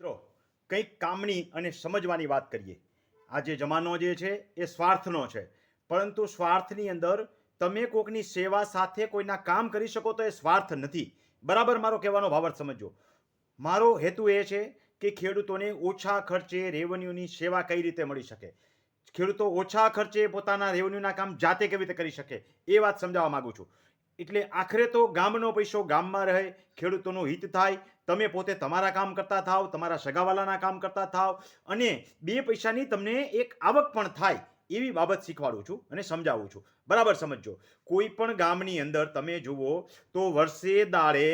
મિત્રો કંઈક કામની અને સમજવાની વાત કરીએ. આ જે જમાનો જે છે એ સ્વાર્થનો છે, પરંતુ સ્વાર્થની અંદર તમે કોઈકની સેવા સાથે કોઈના કામ કરી શકો તો એ સ્વાર્થ નથી. બરાબર મારો કહેવાનો ભાવાર્થ સમજો. મારો હેતુ એ છે કે ખેડૂતોને ઓછા ખર્ચે રેવન્યુની સેવા કઈ રીતે મળી શકે, ખેડૂતો ઓછા ખર્ચે પોતાના રેવન્યુના કામ જાતે કેવી રીતે કરી શકે એ વાત સમજાવવા માંગુ છું. એટલે આખરે તો ગામનો પૈસો ગામમાં રહે, ખેડૂતોનું હિત થાય, તમે પોતે તમારા કામ કરતા થાવ, તમારા સગાવાલાના કામ કરતા થાવ, અને બે પૈસાની તમને એક આવક પણ થાય એવી બાબત શીખવાડું છું અને સમજાવું છું. બરાબર સમજો. કોઈ પણ ગામની અંદર તમે જુઓ તો વર્ષે દાડે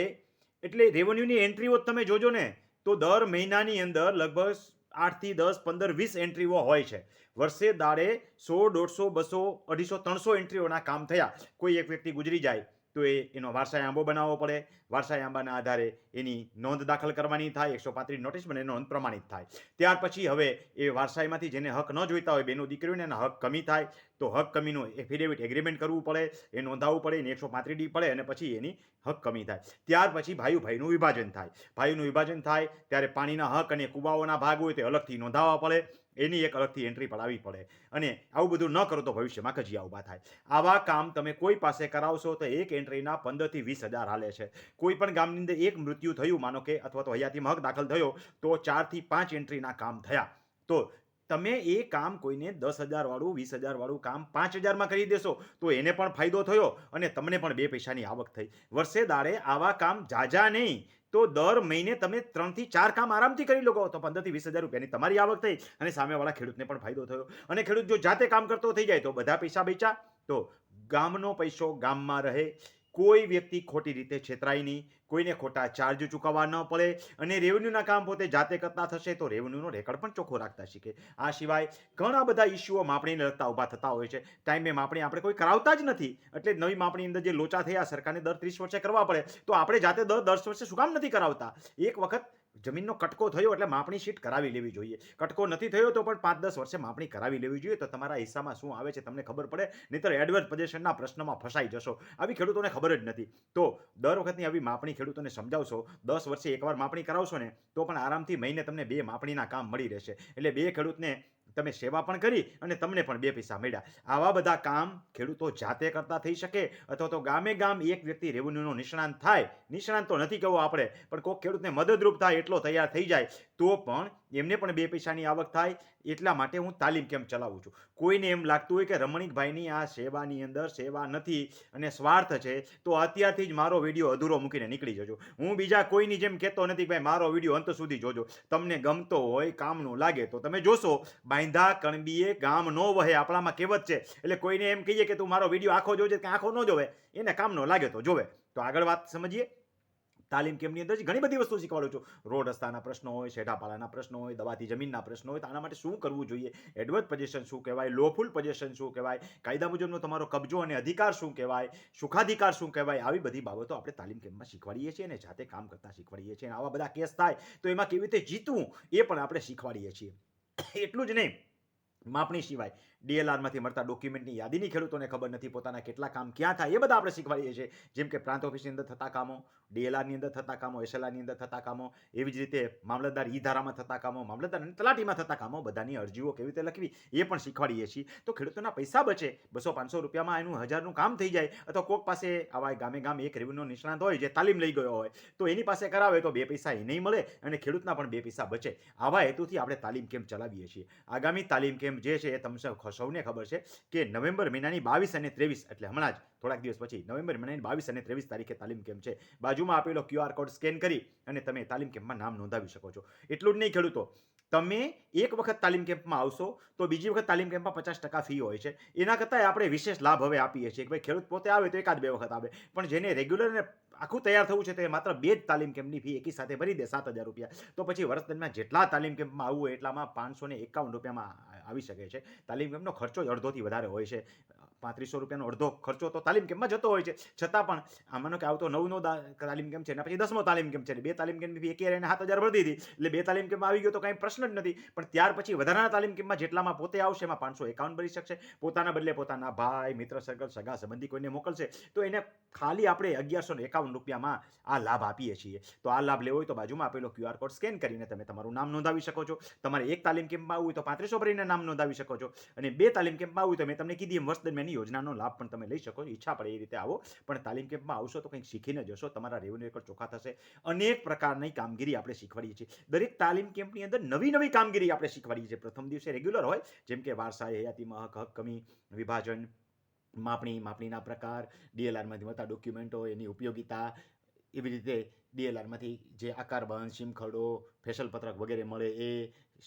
એટલે રેવન્યુની એન્ટ્રીઓ તમે જોજો ને તો દર મહિનાની અંદર લગભગ 8 થી 10, 15, 20 એન્ટ્રીઓ હોય છે. વર્ષે દાડે 100, 150, 200, 250, 300 એન્ટ્રીઓના કામ થયા. કોઈ એક વ્યક્તિ ગુજરી જાય તો એનો વારસાઈ આંબો બનાવવો પડે. વારસાઈ આંબાના આધારે એની નોંધ દાખલ કરવાની થાય, 135 નોટિસ બને, નોંધ પ્રમાણિત થાય. ત્યાર પછી હવે એ વારસાઈમાંથી જેને હક ન જોઈતા હોય, બેનો દીકરીઓને એના હક કમી થાય તો હક કમીનું એફિડેવિટ એગ્રીમેન્ટ કરવું પડે, એ નોંધાવવું પડે, એને 135D પડે અને પછી એની હક કમી થાય. ત્યાર પછી ભાઈનું વિભાજન થાય. ભાઈનું વિભાજન થાય ત્યારે પાણીના હક અને કુવાઓના ભાગ હોય તે અલગથી નોંધાવવા પડે, એની એક અલગથી એન્ટ્રી પડાવવી પડે. અને આવું બધું ન કરો તો ભવિષ્યમાં કજિયા ઊભા થાય. આવા કામ તમે કોઈ પાસે કરાવશો તો એક એન્ટ્રીના 15 થી 20 હજાર હાલે છે. કોઈ પણ ગામની અંદર એક મૃત્યુ થયું માનો કે, અથવા તો હયાતીમાં હક દાખલ થયો તો 4 થી 5 એન્ટ્રીના કામ થયા. તો તમે એ કામ કોઈને 10,000 વાળું, 20,000 વાળું કામ 5,000માં કરી દેશો તો એને પણ ફાયદો થયો અને તમને પણ બે પૈસાની આવક થઈ. વર્ષે દાડે આવા કામ જાજા નહીં તો દર મહિને તમે 3 થી 4 કામ આરામથી કરી લો તો 15 થી 20 હજાર રૂપિયાની તમારી આવક થઈ અને સામેવાળા ખેડૂતને પણ ફાયદો થયો. અને ખેડૂત જો જાતે કામ કરતો થઈ જાય તો બધા પૈસા બચ્યા. તો ગામનો પૈસો ગામમાં રહે, કોઈ વ્યક્તિ ખોટી રીતે છેતરાય નહીં, કોઈને ખોટા ચાર્જ ચૂકવવા ન પડે, અને રેવન્યુના કામ પોતે જાતે કરતા થશે તો રેવન્યુનો રેકર્ડ પણ ચોખ્ખો રાખતા શીખે. આ સિવાય ઘણા બધા ઇસ્યુઓ માપણીને લગતા ઊભા થતા હોય છે. ટાઈમે માપણી આપણે કોઈ કરાવતા જ નથી, એટલે નવી માપણી અંદર જે લોચા થયા સરકારને દર 30 વર્ષે કરવા પડે, તો આપણે જાતે દર 10 વર્ષે શું કામ નથી કરાવતા? એક વખત જમીનનો કટકો થયો એટલે માપણી શીટ કરાવી લેવી જોઈએ. કટકો નથી થયો તો પણ 5-10 વર્ષે માપણી કરાવી લેવી જોઈએ, તો તમારા હિસ્સામાં શું આવે છે તમને ખબર પડે. નહીતર એડવર્સ પોઝેશનના પ્રશ્નમાં ફસાઈ જશો. આવી ખેડૂતોને ખબર જ નથી. તો દર વખતની આવી માપણી ખેડૂતોને સમજાવશો. 10 વર્ષે એકવાર માપણી કરાવશો ને તો પણ આરામથી મહિને તમને 2 માપણીના કામ મળી રહેશે. એટલે 2 ખેડૂતને તમે સેવા પણ કરી અને તમને પણ 2 પૈસા મળ્યા. આવા બધા કામ ખેડૂતો જાતે કરતા થઈ શકે, અથવા તો ગામે ગામ એક વ્યક્તિ રેવન્યુનો નિષ્ણાંત થાય. નિષ્ણાંત તો નથી કહેવો આપણે, પણ કોઈ ખેડૂતને મદદરૂપ થાય એટલો તૈયાર થઈ જાય તો પણ એમને પણ 2 પૈસાની આવક થાય. એટલા માટે હું તાલીમ કેમ્પ ચલાવું છું. કોઈને એમ લાગતું હોય કે રમણીકભાઈની આ સેવાની અંદર સેવા નથી અને સ્વાર્થ છે તો અત્યારથી જ મારો વિડીયો અધૂરો મૂકીને નીકળી જજો. હું બીજા કોઈની જેમ કહેતો નથી ભાઈ મારો વિડીયો અંત સુધી જોજો. તમને ગમતો હોય, કામનું લાગે તો તમે જોશો. બાંધા કણબીએ ગામ નો વહે આપણામાં કહેવત છે. એટલે કોઈને એમ કહીએ કે તું મારો વિડીયો આખો જોજે કે આખો ન જોવે, એને કામ નો લાગે તો જોવે. તો આગળ વાત સમજીએ. તાલીમ કેમ્પની અંદર ઘણી બધી વસ્તુ શીખવાડું છું. રોડ રસ્તાના પ્રશ્નો હોય, શેઢાપાળાના પ્રશ્નો હોય, દવાથી જમીનના પ્રશ્નો હોય, તો આના માટે શું કરવું જોઈએ, એડવર્સ પોઝેશન શું કહેવાય, લોફુલ પોઝેશન શું કહેવાય, કાયદા મુજબનો તમારો કબજો અને અધિકાર શું કહેવાય, સુખાધિકાર શું કહેવાય, આવી બધી બાબતો આપણે તાલીમ કેમ્પમાં શીખવાડીએ છીએ અને જાતે કામ કરતા શીખવાડીએ છીએ. આવા બધા કેસ થાય તો એમાં કેવી રીતે જીતવું એ પણ આપણે શીખવાડીએ છીએ. એટલું જ નહીં, માપણી સિવાય ડીએલઆરમાંથી મળતા ડોક્યુમેન્ટની યાદીની ખેડૂતોને ખબર નથી, પોતાના કેટલા કામ ક્યાં થાય એ બધા આપણે શીખવાડીએ છીએ. જેમ કે પ્રાંત ઓફિસની અંદર થતા કામો, ડીએલઆરની અંદર થતા કામો, એસએલઆરની અંદર થતા કામો, એવી જ રીતે મામલતદાર ઈ ધારામાં થતા કામો, મામલતદાર અને તલાટીમાં થતા કામો, બધાની અરજીઓ કેવી રીતે લખવી એ પણ શીખવાડીએ છીએ. તો ખેડૂતોના પૈસા બચે. 200-500 રૂપિયામાં એનું 1000નું કામ થઈ જાય. અથવા કોઈક પાસે આવા ગામે ગામ એક રેવન્યુ નિષ્ણાંત હોય જે તાલીમ લઈ ગયો હોય તો એની પાસે કરાવે તો 2 પૈસા એ નહીં મળે અને ખેડૂતના પણ 2 પૈસા બચે. આવા હેતુથી આપણે તાલીમ કેમ્પ ચલાવીએ છીએ. આગામી તાલીમ કેમ્પ જે છે એ તમને સૌને ખબર છે કે નવેમ્બર મહિનાની 22 અને 23, એટલે હમણાં જ થોડાક દિવસ પછી નવેમ્બર મહિનાની 22 અને 23 તારીખે તાલીમ કેમ્પ છે. બાજુમાં આપેલો QR કોડ સ્કેન કરી અને તમે તાલીમ કેમ્પમાં નામ નોંધાવી શકો છો. એટલું જ નહીં ખેડૂતો, તમે એક વખત તાલીમ કેમ્પમાં આવશો તો બીજી વખત તાલીમ કેમ્પમાં 50% ફી હોય છે. એના કરતાં આપણે વિશેષ લાભ હવે આપીએ છીએ કે ભાઈ ખેડૂત પોતે આવે તો 1-2 વખત આવે, પણ જેને રેગ્યુલર ને આખું તૈયાર થવું છે તો માત્ર 2 જ તાલીમ કેમ્પની ફી એકી સાથે ભરી દે 7,000 રૂપિયા. તો પછી વર્ષ દરમિયાન જેટલા તાલીમ કેમ્પમાં આવવું હોય એટલામાં 551 રૂપિયામાં આવી શકે છે. તાલીમ કેમ્પનો ખર્ચો અડધોથી વધારે હોય છે. ₹3500 અડધો ખર્ચો તો તાલીમ કેમ્પમાં જતો હોય છે. છતાં પણ માનો કે આવતો 9નો તાલીમ કેમ્પ છે અને પછી 10મો તાલીમ કેમ્પ છે અને 2 તાલીમ કેમ્પની ફી 11 અને 7000 ભરી દીધી એટલે 2 તાલીમ કેમ્પમાં આવી ગયો તો કાંઈ પ્રશ્ન જ નથી. પણ ત્યાર પછી વધારાના તાલીમ કેમ્પમાં જેટલામાં પોતે આવશે એમાં 551 ભરી શકશે. પોતાના બદલે પોતાના ભાઈ, મિત્ર સર્કલ, સગા સંબંધી કોઈને મોકલશે તો એને ખાલી આપણે ₹1151 આ લાભ આપીએ છીએ. તો આ લાભ લેવો હોય તો બાજુમાં આપેલો QR કોડ સ્કેન કરીને તમે તમારું નામ નોંધાવી શકો છો. તમારે એક તાલીમ કેમ્પમાં આવવું હોય તો 3500 ભરીને નામ નોંધાવી શકો છો અને 2 તાલીમ કેમ્પમાં આવવું હોય તો મેં તમને કીધી એમ વર્ષ દરમિયાનની યોજનાનો લાભ પણ તમે લઈ શકો છો. ઈચ્છા પડે એ રીતે આવો, પણ તાલીમ કેમ્પમાં આવશો તો કંઈક શીખીને જશો. તમારા રેવન્યુ રેકોર્ડ ચોખ્ખા થશે. અનેક પ્રકારની કામગીરી આપણે શીખવાડીએ છીએ. દરેક તાલીમ કેમ્પની અંદર નવી નવી કામગીરી આપણે શીખવાડીએ છીએ. પ્રથમ દિવસે રેગ્યુલર હોય, જેમ કે વારસાઈ, હયાતીમાં હક, હક કમી, વિભાજન, માપણીના પ્રકાર, DLRમાંથી મળતા ડોક્યુમેન્ટો, એની ઉપયોગિતા, એવી રીતે DLRમાંથી જે આકાર બંધ, શીમખરડો, ફેશલ પત્રક વગેરે મળે એ,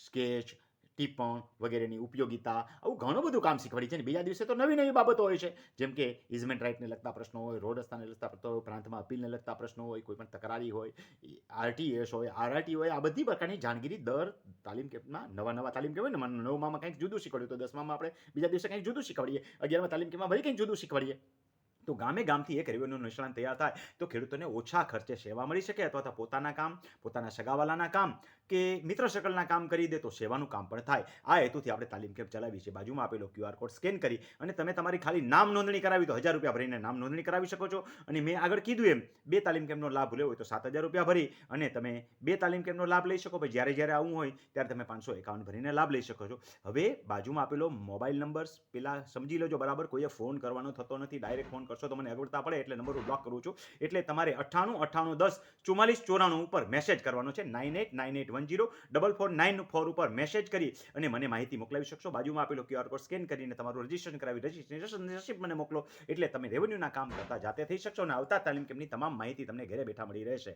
સ્કેચ, ટિપ્પણ વગેરેની ઉપયોગિતા, આવું ઘણું બધું કામ શીખવાડી છે. અને બીજા દિવસે તો નવી નવી બાબતો હોય છે, જેમ કે ઇઝમેન્ટ રાઇટને લગતા પ્રશ્નો હોય, રોડ રસ્તાને લગતા પ્રશ્નો હોય, પ્રાંતમાં અપીલને લગતા પ્રશ્નો હોય, કોઈ પણ તકરારી હોય, RTS હોય, RRT હોય. આ બધી પ્રકારની જાણગીરી દર તાલીમ કેમ્પમાં નવા તાલીમ કેમ્પ હોય ને, 9માં કંઈક જુદું શીખવાડ્યું તો 10માં આપણે બીજા દિવસે કંઈક જુદું શીખવાડીએ, 11મા તાલીમ કેમ્પમાં વળી કંઈક જુદું શીખવાડીએ. તો ગામથી એક રેવન્યુ નિષ્ણાત તૈયાર થાય તો ખેડૂતોને ઓછા ખર્ચે સેવા મળી શકે, અથવા તો પોતાના કામ, પોતાના સગાવાલાના કામ કે મિત્ર સર્કલના કામ કરી દે તો સેવાનું કામ પણ થાય. આ હેતુથી આપણે તાલીમ કેમ્પ ચલાવીએ છીએ. બાજુમાં આપેલો QR કોડ સ્કેન કરી અને તમે તમારી ખાલી નામ નોંધણી કરાવી તો ₹1000 ભરીને નામ નોંધણી કરાવી શકો છો. અને મેં આગળ કીધું એમ 2 તાલીમ કેમ્પનો લાભ લેવો હોય તો ₹7000 ભરી અને તમે 2 તાલીમ કેમ્પનો લાભ લઈ શકો. પછી જ્યારે આવવું હોય ત્યારે તમે 551 ભરીને લાભ લઈ શકો છો. હવે બાજુમાં આપેલો મોબાઈલ નંબર પેલા સમજી લેજો બરાબર. કોઈએ ફોન કરવાનો થતો નથી. ડાયરેક્ટ ફોન કરશો તો મને અગવડતા પડે એટલે નંબર હું બ્લોક કરું છું. એટલે તમારે 98 98 10 44 94 ઉપર મેસેજ કરવાનો છે. 9898104494 ઉપર મેસેજ કરી અને મને માહિતી મોકલાવી શકશો. બાજુમાં આપેલો QR કોડ સ્કેન કરીને તમારું રજીસ્ટ્રેશન કરાવી રજીસ્ટ્રેશન રિસિપ્ટ મને મોકલો એટલે તમે રેવન્યુના કામ કરતા જાતે થઈ શકશો અને આવતા તાલીમ કેમ્પની તમામ માહિતી તમને ઘરે બેઠા મળી રહેશે.